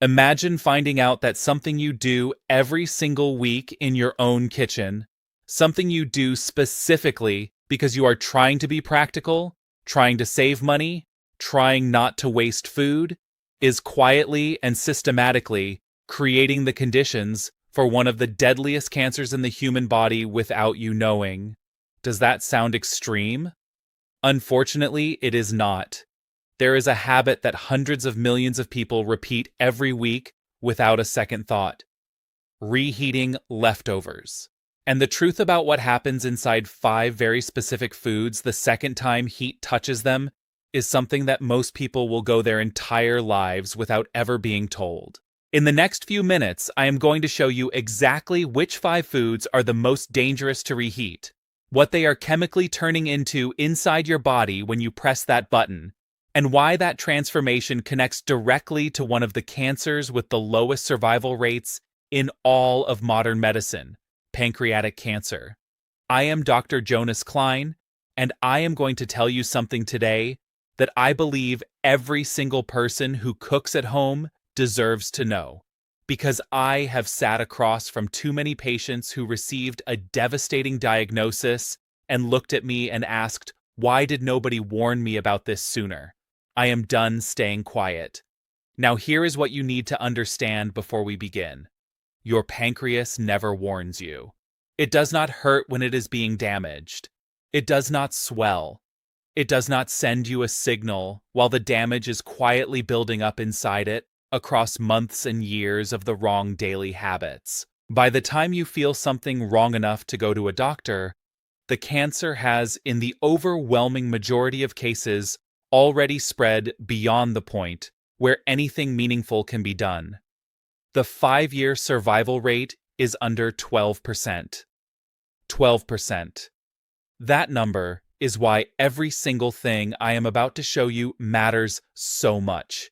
Imagine finding out that something you do every single week in your own kitchen, something you do specifically because you are trying to be practical, trying to save money, trying not to waste food, is quietly and systematically creating the conditions for one of the deadliest cancers in the human body without you knowing. Does that sound extreme? Unfortunately, it is not. There is a habit that hundreds of millions of people repeat every week without a second thought: reheating leftovers. And the truth about what happens inside 5 very specific foods the second time heat touches them is something that most people will go their entire lives without ever being told. In the next few minutes, I am going to show you exactly which 5 foods are the most dangerous to reheat, what they are chemically turning into inside your body when you press that button, and why that transformation connects directly to one of the cancers with the lowest survival rates in all of modern medicine: pancreatic cancer. I am Dr. Jonas Klein, and I am going to tell you something today that I believe every single person who cooks at home deserves to know, because I have sat across from too many patients who received a devastating diagnosis and looked at me and asked, "Why did nobody warn me about this sooner?" I am done staying quiet. Now here is what you need to understand before we begin. Your pancreas never warns you. It does not hurt when it is being damaged. It does not swell. It does not send you a signal while the damage is quietly building up inside it across months and years of the wrong daily habits. By the time you feel something wrong enough to go to a doctor, the cancer has, in the overwhelming majority of cases, already spread beyond the point where anything meaningful can be done. The 5-year survival rate is under 12%. 12%. That number is why every single thing I am about to show you matters so much,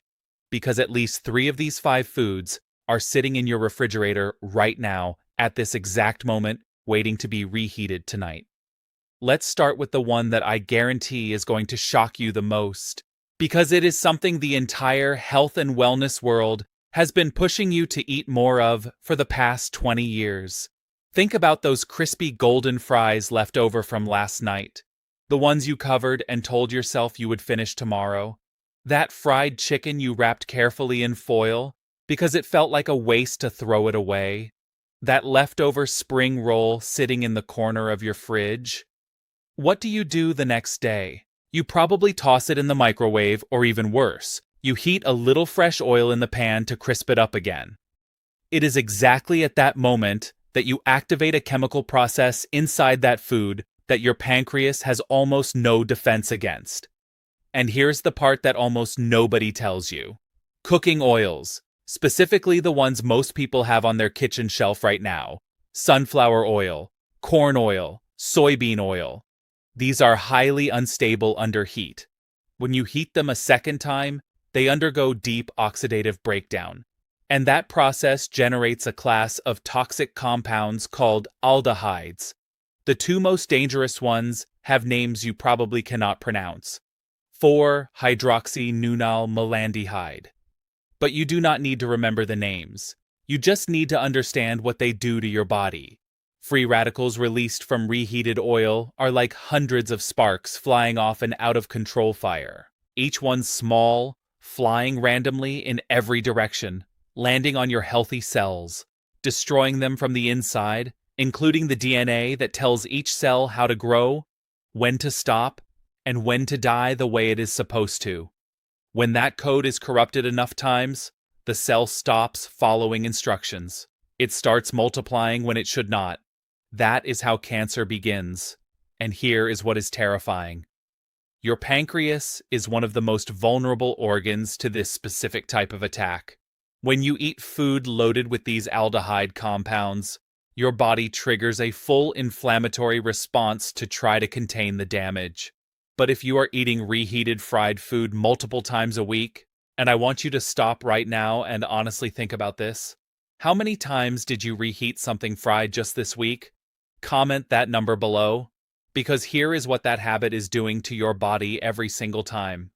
because at least 3 of these 5 foods are sitting in your refrigerator right now at this exact moment, waiting to be reheated tonight. Let's start with the one that I guarantee is going to shock you the most, because it is something the entire health and wellness world has been pushing you to eat more of for the past 20 years. Think about those crispy golden fries left over from last night, the ones you covered and told yourself you would finish tomorrow. That fried chicken you wrapped carefully in foil because it felt like a waste to throw it away. That leftover spring roll sitting in the corner of your fridge. What do you do the next day? You probably toss it in the microwave, or even worse, you heat a little fresh oil in the pan to crisp it up again. It is exactly at that moment that you activate a chemical process inside that food that your pancreas has almost no defense against. And here's the part that almost nobody tells you. Cooking oils, specifically the ones most people have on their kitchen shelf right now: sunflower oil, corn oil, soybean oil. These are highly unstable under heat. When you heat them a second time, they undergo deep oxidative breakdown. And that process generates a class of toxic compounds called aldehydes. The 2 most dangerous ones have names you probably cannot pronounce: 4-hydroxynonylmalondihyde. But you do not need to remember the names. You just need to understand what they do to your body. Free radicals released from reheated oil are like hundreds of sparks flying off an out-of-control fire. Each one small, flying randomly in every direction, landing on your healthy cells, destroying them from the inside, including the DNA that tells each cell how to grow, when to stop, and when to die the way it is supposed to. When that code is corrupted enough times, the cell stops following instructions. It starts multiplying when it should not. That is how cancer begins. And here is what is terrifying. Your pancreas is one of the most vulnerable organs to this specific type of attack. When you eat food loaded with these aldehyde compounds, your body triggers a full inflammatory response to try to contain the damage. But if you are eating reheated fried food multiple times a week, and I want you to stop right now and honestly think about this, how many times did you reheat something fried just this week? Comment that number below, because here is what that habit is doing to your body every single time.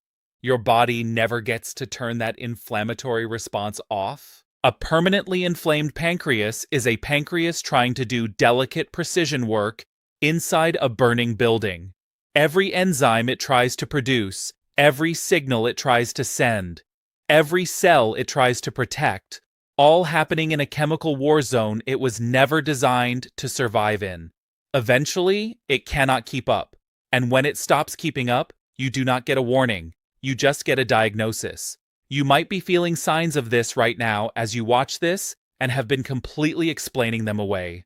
Your body never gets to turn that inflammatory response off. A permanently inflamed pancreas is a pancreas trying to do delicate precision work inside a burning building. Every enzyme it tries to produce, every signal it tries to send, every cell it tries to protect, all happening in a chemical war zone it was never designed to survive in. Eventually, it cannot keep up. And when it stops keeping up, you do not get a warning. You just get a diagnosis. You might be feeling signs of this right now as you watch this and have been completely explaining them away.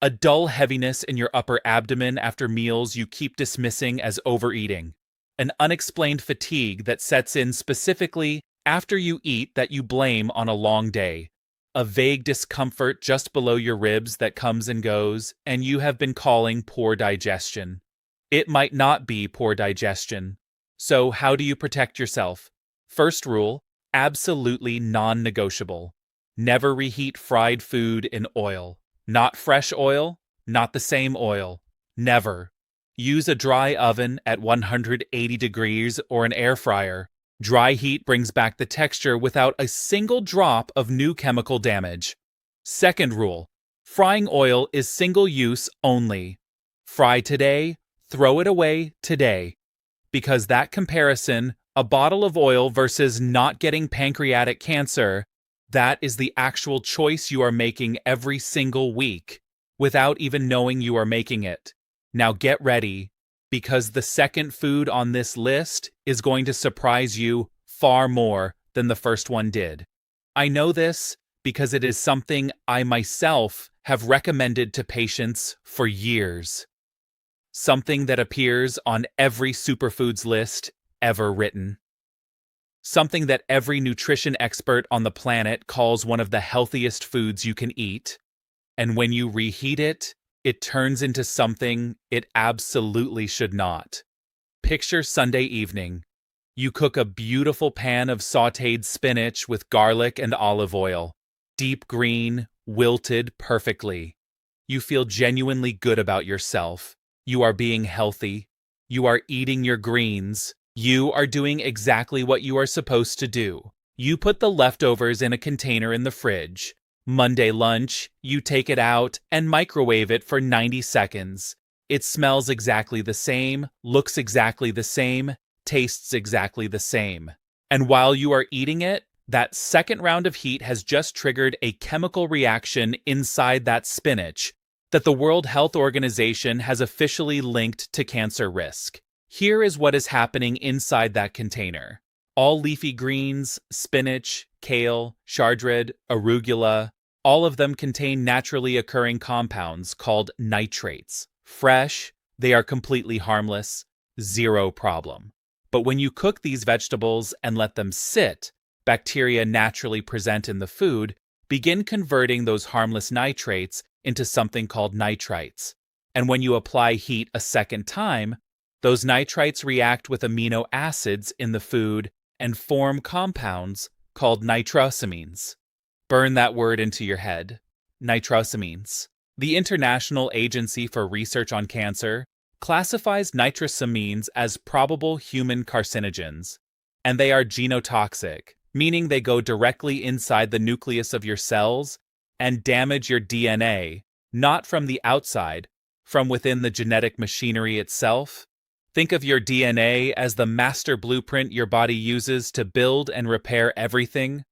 A dull heaviness in your upper abdomen after meals you keep dismissing as overeating. An unexplained fatigue that sets in specifically after you eat that you blame on a long day. A vague discomfort just below your ribs that comes and goes, and you have been calling poor digestion. It might not be poor digestion. So how do you protect yourself? First rule, absolutely non-negotiable. Never reheat fried food in oil. Not fresh oil, not the same oil. Never. Use a dry oven at 180 degrees or an air fryer. Dry heat brings back the texture without a single drop of new chemical damage. Second rule, frying oil is single use only. Fry today, throw it away today. Because that comparison, a bottle of oil versus not getting pancreatic cancer, that is the actual choice you are making every single week, without even knowing you are making it. Now get ready, because the second food on this list is going to surprise you far more than the first one did. I know this because it is something I myself have recommended to patients for years. Something that appears on every superfoods list ever written. Something that every nutrition expert on the planet calls one of the healthiest foods you can eat. And when you reheat it, it turns into something it absolutely should not. Picture Sunday evening. You cook a beautiful pan of sautéed spinach with garlic and olive oil. Deep green, wilted perfectly. You feel genuinely good about yourself. You are being healthy. You are eating your greens. You are doing exactly what you are supposed to do. You put the leftovers in a container in the fridge. Monday lunch, you take it out and microwave it for 90 seconds. It smells exactly the same, looks exactly the same, tastes exactly the same. And while you are eating it, that second round of heat has just triggered a chemical reaction inside that spinach that the World Health Organization has officially linked to cancer risk. Here is what is happening inside that container. All leafy greens, spinach, kale, chardredd, arugula, all of them contain naturally occurring compounds called nitrates. Fresh, they are completely harmless, zero problem. But when you cook these vegetables and let them sit, bacteria naturally present in the food begin converting those harmless nitrates into something called nitrites. And when you apply heat a second time, those nitrites react with amino acids in the food and form compounds called nitrosamines. Burn that word into your head. Nitrosamines. The International Agency for Research on Cancer classifies nitrosamines as probable human carcinogens, and they are genotoxic, meaning they go directly inside the nucleus of your cells and damage your DNA, not from the outside, from within the genetic machinery itself. Think of your DNA as the master blueprint your body uses to build and repair everything.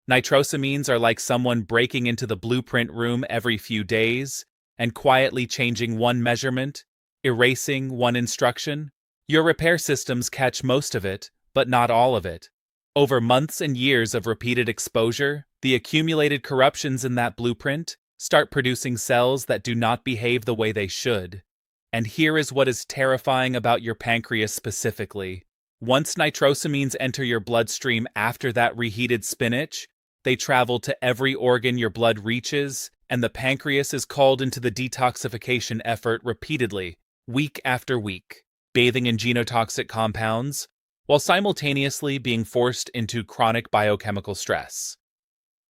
Nitrosamines are like someone breaking into the blueprint room every few days and quietly changing one measurement, erasing one instruction. Your repair systems catch most of it, but not all of it. Over months and years of repeated exposure, the accumulated corruptions in that blueprint start producing cells that do not behave the way they should. And here is what is terrifying about your pancreas specifically. Once nitrosamines enter your bloodstream after that reheated spinach, they travel to every organ your blood reaches, and the pancreas is called into the detoxification effort repeatedly, week after week, bathing in genotoxic compounds, while simultaneously being forced into chronic biochemical stress.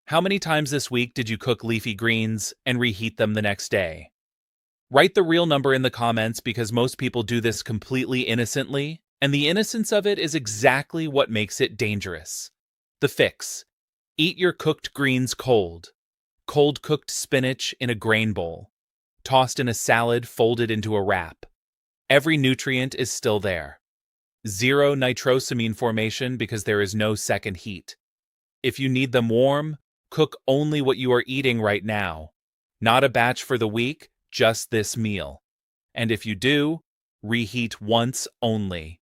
How many times this week did you cook leafy greens and reheat them the next day? Write the real number in the comments because most people do this completely innocently, And the innocence of it is exactly what makes it dangerous. The fix: eat your cooked greens cold. Cold cooked spinach in a grain bowl, tossed in a salad folded into a wrap. Every nutrient is still there. Zero nitrosamine formation because there is no second heat. If you need them warm, cook only what you are eating right now. Not a batch for the week, just this meal. And if you do, reheat once only.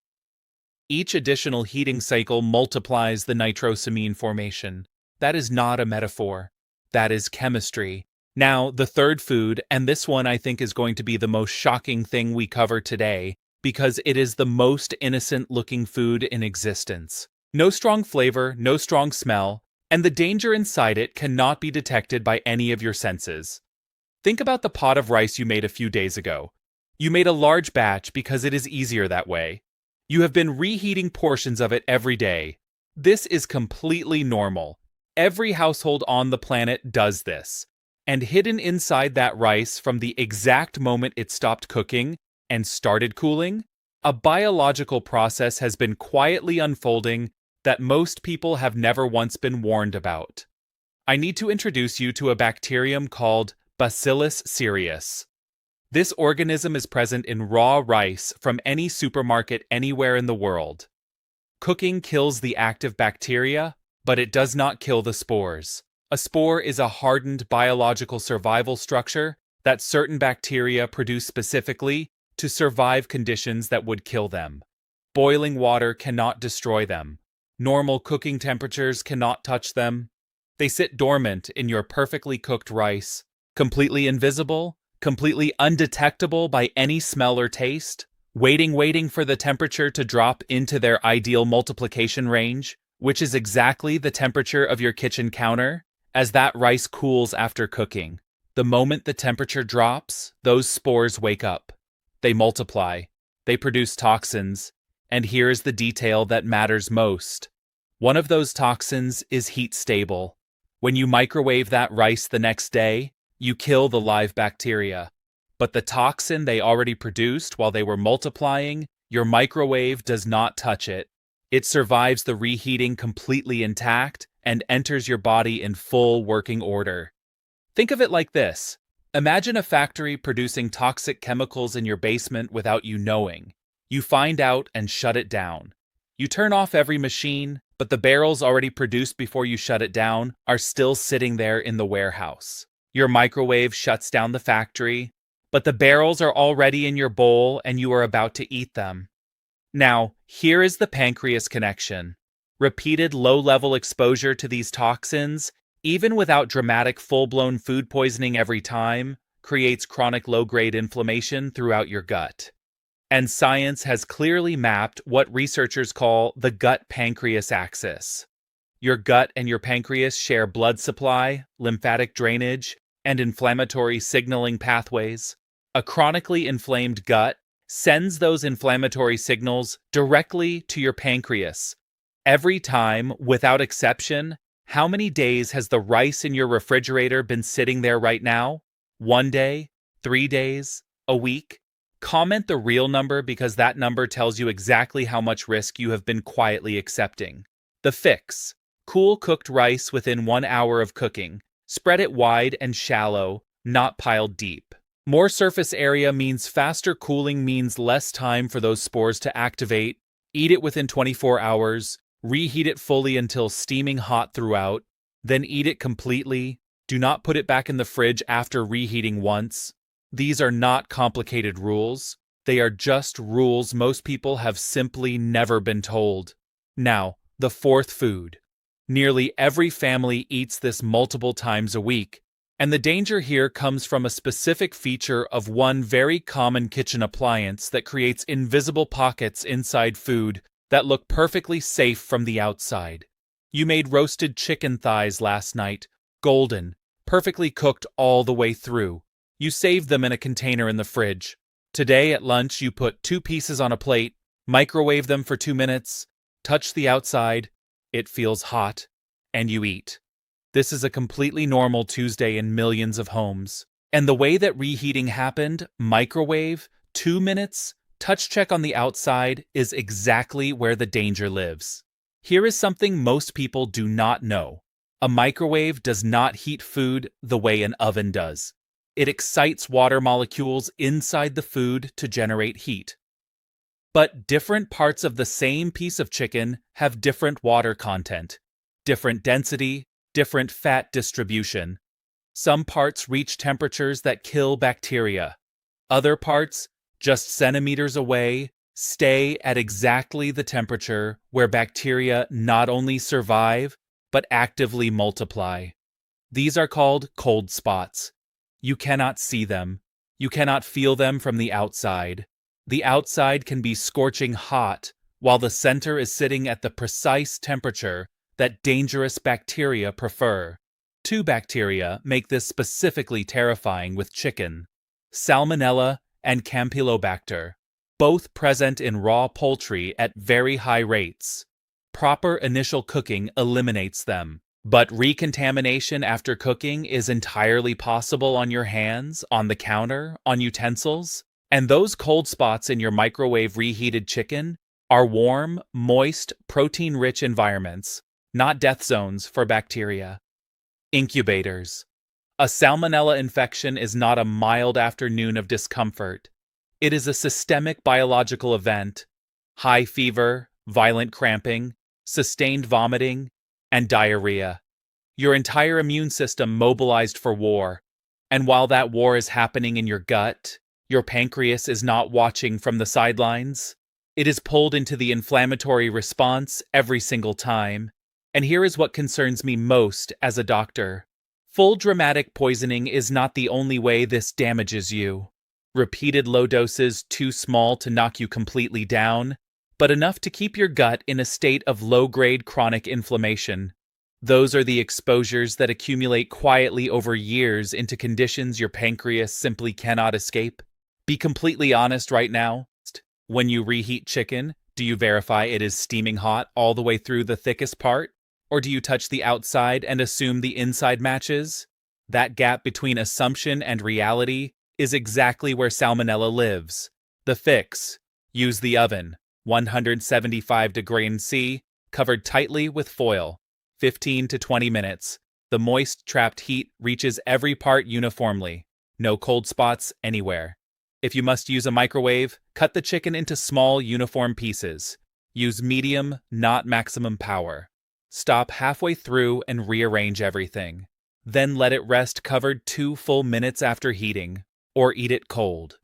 Each additional heating cycle multiplies the nitrosamine formation. That is not a metaphor. That is chemistry. Now, the third food, and this one I think is going to be the most shocking thing we cover today, because it is the most innocent-looking food in existence. No strong flavor, no strong smell, and the danger inside it cannot be detected by any of your senses. Think about the pot of rice you made a few days ago. You made a large batch because it is easier that way. You have been reheating portions of it every day. This is completely normal. Every household on the planet does this. And hidden inside that rice from the exact moment it stopped cooking and started cooling, a biological process has been quietly unfolding that most people have never once been warned about. I need to introduce you to a bacterium called Bacillus cereus. This organism is present in raw rice from any supermarket anywhere in the world. Cooking kills the active bacteria, but it does not kill the spores. A spore is a hardened biological survival structure that certain bacteria produce specifically to survive conditions that would kill them. Boiling water cannot destroy them. Normal cooking temperatures cannot touch them. They sit dormant in your perfectly cooked rice, completely invisible, completely undetectable by any smell or taste, waiting for the temperature to drop into their ideal multiplication range, which is exactly the temperature of your kitchen counter, as that rice cools after cooking. The moment the temperature drops, those spores wake up. They multiply. They produce toxins. And here's the detail that matters most. One of those toxins is heat stable. When you microwave that rice the next day, you kill the live bacteria. But the toxin they already produced while they were multiplying, your microwave does not touch it. It survives the reheating completely intact and enters your body in full working order. Think of it like this. Imagine a factory producing toxic chemicals in your basement without you knowing. You find out and shut it down. You turn off every machine, but the barrels already produced before you shut it down are still sitting there in the warehouse. Your microwave shuts down the factory, but the barrels are already in your bowl and you are about to eat them. Now, here is the pancreas connection. Repeated low-level exposure to these toxins, even without dramatic full-blown food poisoning every time, creates chronic low-grade inflammation throughout your gut. And science has clearly mapped what researchers call the gut-pancreas axis. Your gut and your pancreas share blood supply, lymphatic drainage, and inflammatory signaling pathways. A chronically inflamed gut sends those inflammatory signals directly to your pancreas. Every time, without exception, how many days has the rice in your refrigerator been sitting there right now? 1 day? 3 days? A week? Comment the real number because that number tells you exactly how much risk you have been quietly accepting. The fix: cool cooked rice within 1 hour of cooking. Spread it wide and shallow, not piled deep. More surface area means faster cooling means less time for those spores to activate. Eat it within 24 hours. Reheat it fully until steaming hot throughout. Then eat it completely. Do not put it back in the fridge after reheating once. These are not complicated rules. They are just rules most people have simply never been told. Now, the fourth food. Nearly every family eats this multiple times a week, and the danger here comes from a specific feature of one very common kitchen appliance that creates invisible pockets inside food that look perfectly safe from the outside. You made roasted chicken thighs last night, golden, perfectly cooked all the way through. You saved them in a container in the fridge. Today at lunch you put 2 pieces on a plate, microwave them for 2 minutes, touch the outside, it feels hot, and you eat. This is a completely normal Tuesday in millions of homes. And the way that reheating happened, microwave, 2 minutes, Touch check on the outside is exactly where the danger lives. Here is something most people do not know. A microwave does not heat food the way an oven does. It excites water molecules inside the food to generate heat. But different parts of the same piece of chicken have different water content, different density, different fat distribution. Some parts reach temperatures that kill bacteria. Other parts, just centimeters away, stay at exactly the temperature where bacteria not only survive, but actively multiply. These are called cold spots. You cannot see them. You cannot feel them from the outside. The outside can be scorching hot, while the center is sitting at the precise temperature that dangerous bacteria prefer. Two bacteria make this specifically terrifying with chicken: Salmonella and Campylobacter, both present in raw poultry at very high rates. Proper initial cooking eliminates them, but recontamination after cooking is entirely possible on your hands, on the counter, on utensils. And those cold spots in your microwave reheated chicken are warm, moist, protein-rich environments, not death zones for bacteria. Incubators. A salmonella infection is not a mild afternoon of discomfort. It is a systemic biological event: high fever, violent cramping, sustained vomiting, and diarrhea. Your entire immune system mobilized for war. And while that war is happening in your gut, your pancreas is not watching from the sidelines. It is pulled into the inflammatory response every single time. And here is what concerns me most as a doctor. Full dramatic poisoning is not the only way this damages you. Repeated low doses too small to knock you completely down, but enough to keep your gut in a state of low-grade chronic inflammation. Those are the exposures that accumulate quietly over years into conditions your pancreas simply cannot escape. Be completely honest right now. When you reheat chicken, do you verify it is steaming hot all the way through the thickest part? Or do you touch the outside and assume the inside matches? That gap between assumption and reality is exactly where salmonella lives. The fix: use the oven, 175 degrees C, covered tightly with foil. 15 to 20 minutes. The moist trapped heat reaches every part uniformly. No cold spots anywhere. If you must use a microwave, cut the chicken into small, uniform pieces. Use medium, not maximum power. Stop halfway through and rearrange everything. Then let it rest covered 2 full minutes after heating, or eat it cold.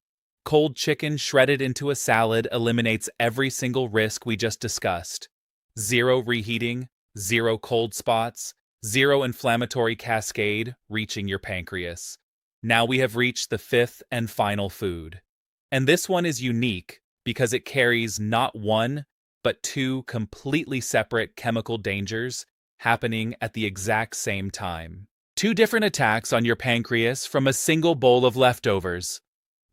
Cold chicken shredded into a salad eliminates every single risk we just discussed. 0 reheating, 0 cold spots, 0 inflammatory cascade reaching your pancreas. Now we have reached the 5th and final food. And this one is unique because it carries not one, but 2 completely separate chemical dangers happening at the exact same time. 2 different attacks on your pancreas from a single bowl of leftovers.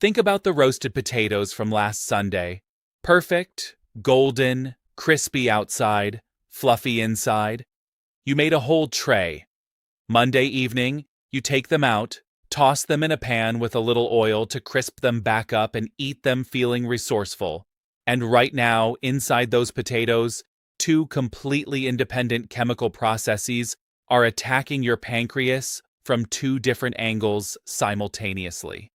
Think about the roasted potatoes from last Sunday. Perfect, golden, crispy outside, fluffy inside. You made a whole tray. Monday evening, you take them out, toss them in a pan with a little oil to crisp them back up and eat them feeling resourceful. And right now, inside those potatoes, 2 completely independent chemical processes are attacking your pancreas from 2 different angles simultaneously.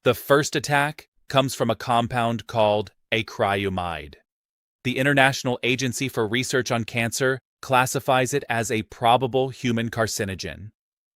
The first attack comes from a compound called acrylamide. The International Agency for Research on Cancer classifies it as a probable human carcinogen.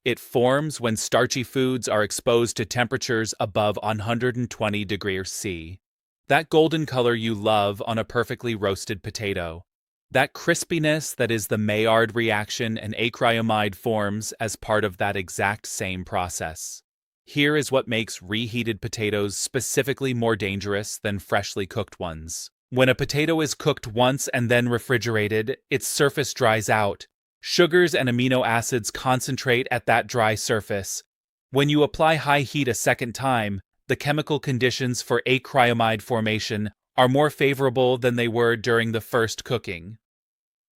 It forms when starchy foods are exposed to temperatures above 120 degrees C. That golden color you love on a perfectly roasted potato. That crispiness that is the Maillard reaction and acrylamide forms as part of that exact same process. Here is what makes reheated potatoes specifically more dangerous than freshly cooked ones. When a potato is cooked once and then refrigerated, its surface dries out. Sugars and amino acids concentrate at that dry surface. When you apply high heat a second time, the chemical conditions for acrylamide formation are more favorable than they were during the first cooking.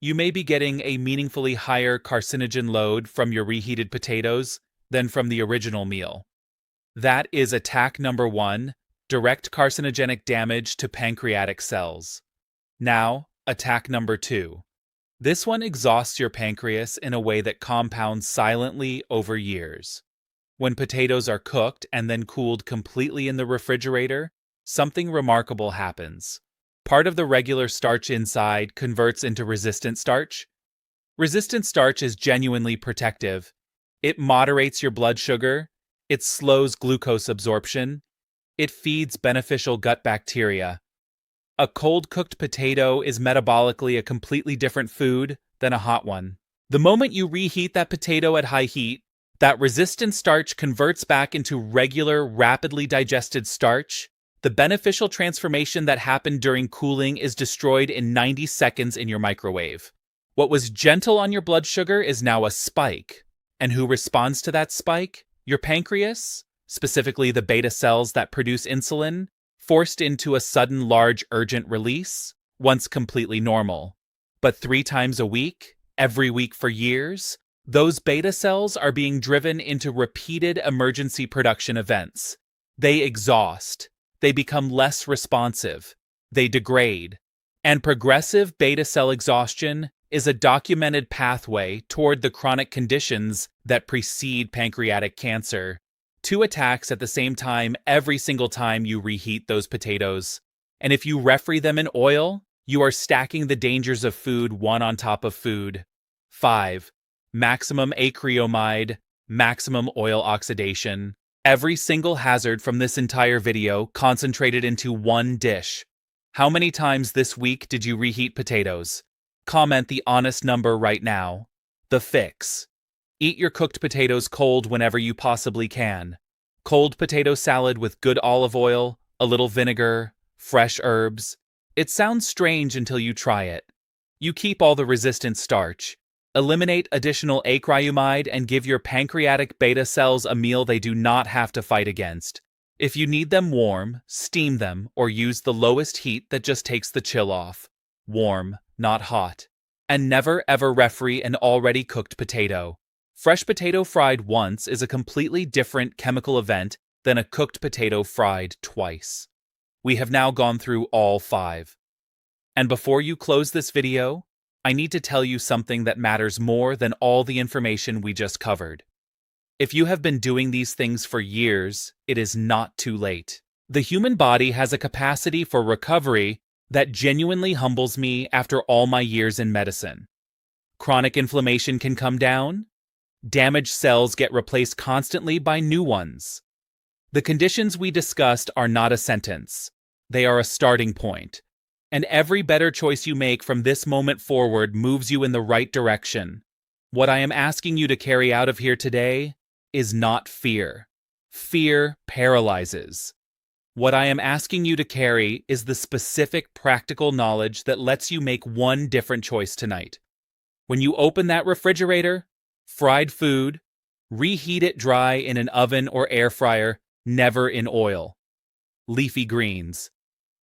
You may be getting a meaningfully higher carcinogen load from your reheated potatoes than from the original meal. That is attack number 1, direct carcinogenic damage to pancreatic cells. Now, attack number 2. This one exhausts your pancreas in a way that compounds silently over years. When potatoes are cooked and then cooled completely in the refrigerator, something remarkable happens. Part of the regular starch inside converts into resistant starch. Resistant starch is genuinely protective. It moderates your blood sugar, it slows glucose absorption, it feeds beneficial gut bacteria. A cold-cooked potato is metabolically a completely different food than a hot one. The moment you reheat that potato at high heat, that resistant starch converts back into regular, rapidly digested starch. The beneficial transformation that happened during cooling is destroyed in 90 seconds in your microwave. What was gentle on your blood sugar is now a spike. And who responds to that spike? Your pancreas, specifically the beta cells that produce insulin, forced into a sudden large urgent release, once completely normal. But 3 times a week, every week for years, those beta cells are being driven into repeated emergency production events. They exhaust. They become less responsive. They degrade. And progressive beta cell exhaustion is a documented pathway toward the chronic conditions that precede pancreatic cancer. 2 attacks at the same time every single time you reheat those potatoes. And if you refri them in oil, you are stacking the dangers of food one on top of food. 5. Maximum acrylamide, maximum oil oxidation. Every single hazard from this entire video concentrated into one dish. How many times this week did you reheat potatoes? Comment the honest number right now. The fix. Eat your cooked potatoes cold whenever you possibly can. Cold potato salad with good olive oil, a little vinegar, fresh herbs. It sounds strange until you try it. You keep all the resistant starch. Eliminate additional acrylamide and give your pancreatic beta cells a meal they do not have to fight against. If you need them warm, steam them or use the lowest heat that just takes the chill off. Warm, not hot. And never ever refri an already cooked potato. Fresh potato fried once is a completely different chemical event than a cooked potato fried twice. We have now gone through all 5. And before you close this video, I need to tell you something that matters more than all the information we just covered. If you have been doing these things for years, it is not too late. The human body has a capacity for recovery that genuinely humbles me after all my years in medicine. Chronic inflammation can come down. Damaged cells get replaced constantly by new ones. The conditions we discussed are not a sentence. They are a starting point. And every better choice you make from this moment forward moves you in the right direction. What I am asking you to carry out of here today is not fear. Fear paralyzes. What I am asking you to carry is the specific practical knowledge that lets you make one different choice tonight. When you open that refrigerator, fried food, reheat it dry in an oven or air fryer, never in oil. Leafy greens.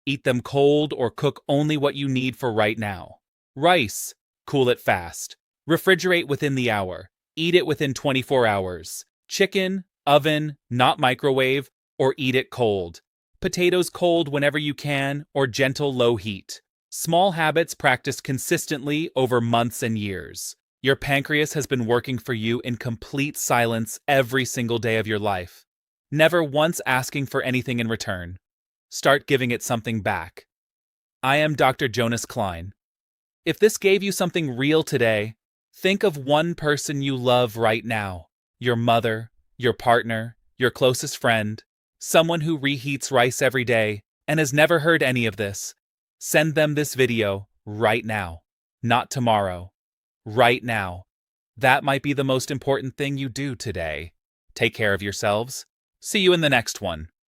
Eat them cold or cook only what you need for right now. Rice. Cool it fast. Refrigerate within the hour. Eat it within 24 hours. Chicken, oven, not microwave, or eat it cold. Potatoes cold whenever you can, or gentle low heat. Small habits practiced consistently over months and years. Your pancreas has been working for you in complete silence every single day of your life, never once asking for anything in return. Start giving it something back. I am Dr. Jonas Klein. If this gave you something real today, think of one person you love right now. Your mother, your partner, your closest friend, someone who reheats rice every day and has never heard any of this. Send them this video right now, not tomorrow. Right now. That might be the most important thing you do today. Take care of yourselves. See you in the next one.